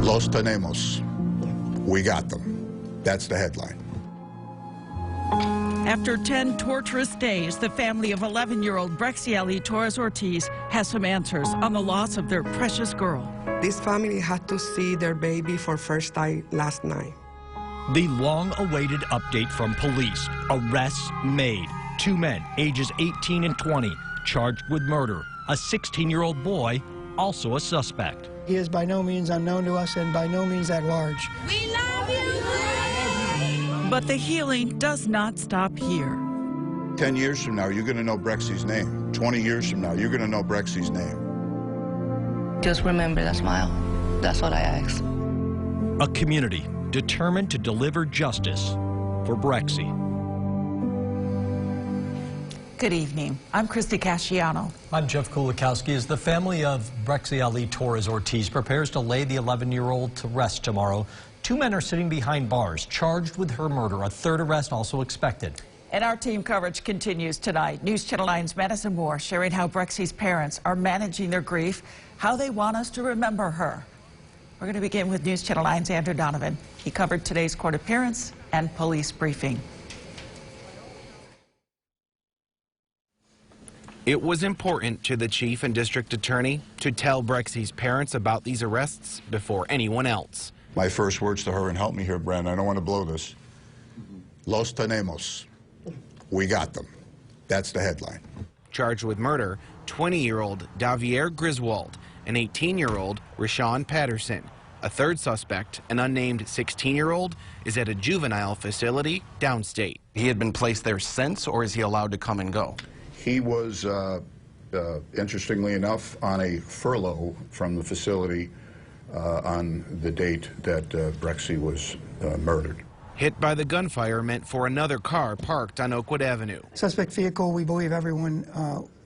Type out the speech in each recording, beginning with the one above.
Los tenemos. We got them. That's the headline. After 10 torturous days, the family of 11-year-old Brexy Torres Ortiz has some answers on the loss of their precious girl. This family had to see their baby for first time last night. The long-awaited update from police. Arrests made. 2 men, ages 18 and 20, charged with murder. A 16-year-old boy, also a suspect. He is by no means unknown to us and by no means at large. We love you! But the healing does not stop here. 10 years from now, you're going to know Brexi's name. 20 years from now, you're going to know Brexi's name. Just remember that smile. That's what I ask. A community determined to deliver justice for Brexy. Good evening. I'm Christy Casciano. I'm Jeff Kulikowski. As the family of Brexy Torres Ortiz prepares to lay the 11-year-old to rest tomorrow, 2 men are sitting behind bars charged with her murder. A third arrest also expected. And our team coverage continues tonight. News Channel 9's Madison Moore sharing how Brexy's parents are managing their grief, how they want us to remember her. We're going to begin with News Channel 9's Andrew Donovan. He covered today's court appearance and police briefing. It was important to the chief and district attorney to tell Brexy's parents about these arrests before anyone else. My first words to her, and help me here, Brandon, I don't want to blow this. Los tenemos. We got them. That's the headline. Charged with murder, 20-year-old Davier Griswold and 18-year-old Rashawn Patterson. A third suspect, an unnamed 16-year-old, is at a juvenile facility downstate. He had been placed there since, or is he allowed to come and go? He was, interestingly enough, on a furlough from the facility on the date that Brexy was murdered. Hit by the gunfire meant for another car parked on Oakwood Avenue. Suspect vehicle, we believe everyone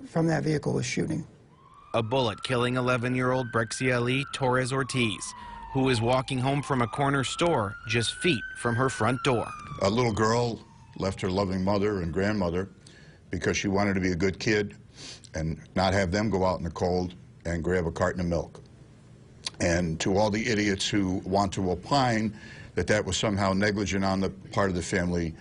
from that vehicle was shooting. A bullet killing 11-year-old Brexy Torres Ortiz, who was walking home from a corner store just feet from her front door. A little girl left her loving mother and grandmother because she wanted to be a good kid and not have them go out in the cold and grab a carton of milk. And to all the idiots who want to opine that that was somehow negligent on the part of the family,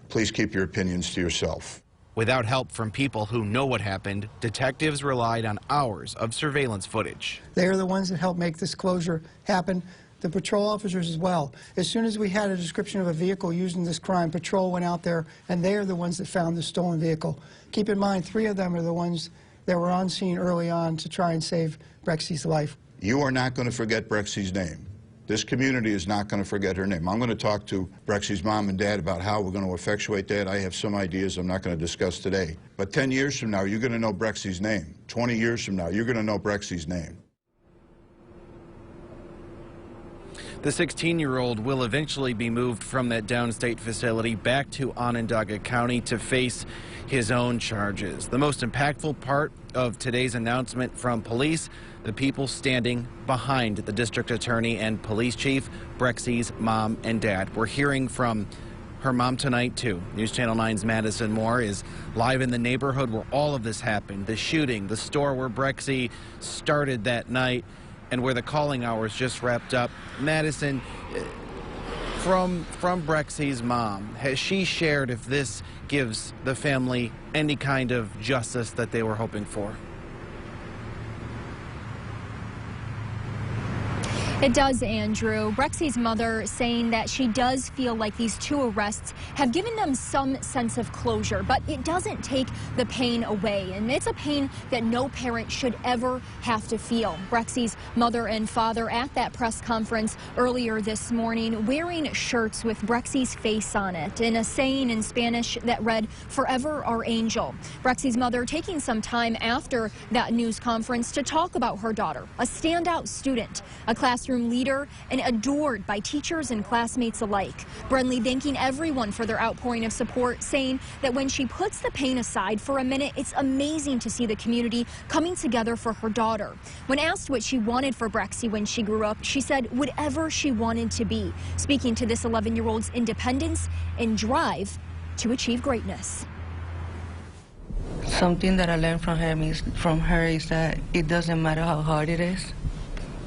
please keep your opinions to yourself. Without help from people who know what happened, detectives relied on hours of surveillance footage. They are the ones that helped make this closure happen. The patrol officers as well. As soon as we had a description of a vehicle used in this crime, patrol went out there, and they are the ones that found the stolen vehicle. Keep in mind, 3 of them are the ones that were on scene early on to try and save Brexy's life. You are not going to forget Brexy's name. This community is not going to forget her name. I'm going to talk to Brexy's mom and dad about how we're going to effectuate that. I have some ideas I'm not going to discuss today. But 10 years from now, you're going to know Brexy's name. 20 years from now, you're going to know Brexy's name. The 16-year-old will eventually be moved from that downstate facility back to Onondaga County to face his own charges. The most impactful part of today's announcement from police, the people standing behind the district attorney and police chief, Brexy's mom and dad. We're hearing from her mom tonight, too. News Channel 9's Madison Moore is live in the neighborhood where all of this happened. The shooting, the store where Brexy started that night, and where the calling hours just wrapped up. Madison, from Brexy's mom, has she shared if this gives the family any kind of justice that they were hoping for? It does, Andrew. Brexy's mother saying that she does feel like these 2 arrests have given them some sense of closure, but it doesn't take the pain away, and it's a pain that no parent should ever have to feel. Brexy's mother and father at that press conference earlier this morning wearing shirts with Brexy's face on it and a saying in Spanish that read, "Forever our angel." Brexy's mother taking some time after that news conference to talk about her daughter, a standout student, a classroom leader, and adored by teachers and classmates alike. Brenly thanking everyone for their outpouring of support, saying that when she puts the pain aside for a minute, it's amazing to see the community coming together for her daughter. When asked what she wanted for Brexy when she grew up, she said whatever she wanted to be, speaking to this 11-year-old's independence and drive to achieve greatness. Something that I learned from her is that it doesn't matter how hard it is.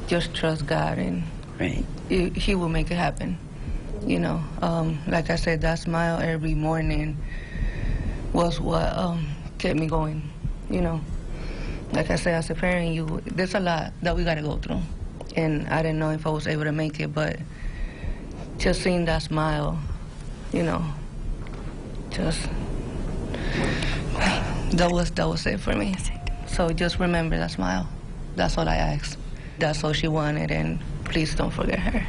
Just trust God and Right. He will make it happen. You know, like I said, that smile every morning was what kept me going. You know, like I said, as a parent, there's a lot that we got to go through. And I didn't know if I was able to make it, but just seeing that smile, you know, that was it for me. So just remember that smile. That's all I ask. That's all she wanted, and please don't forget her.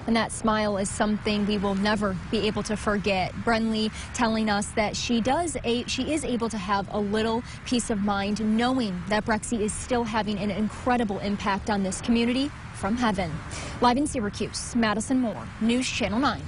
And that smile is something we will never be able to forget. Brenly telling us that she is able to have a little peace of mind knowing that Brexy is still having an incredible impact on this community from heaven. Live in Syracuse, Madison Moore, News Channel 9.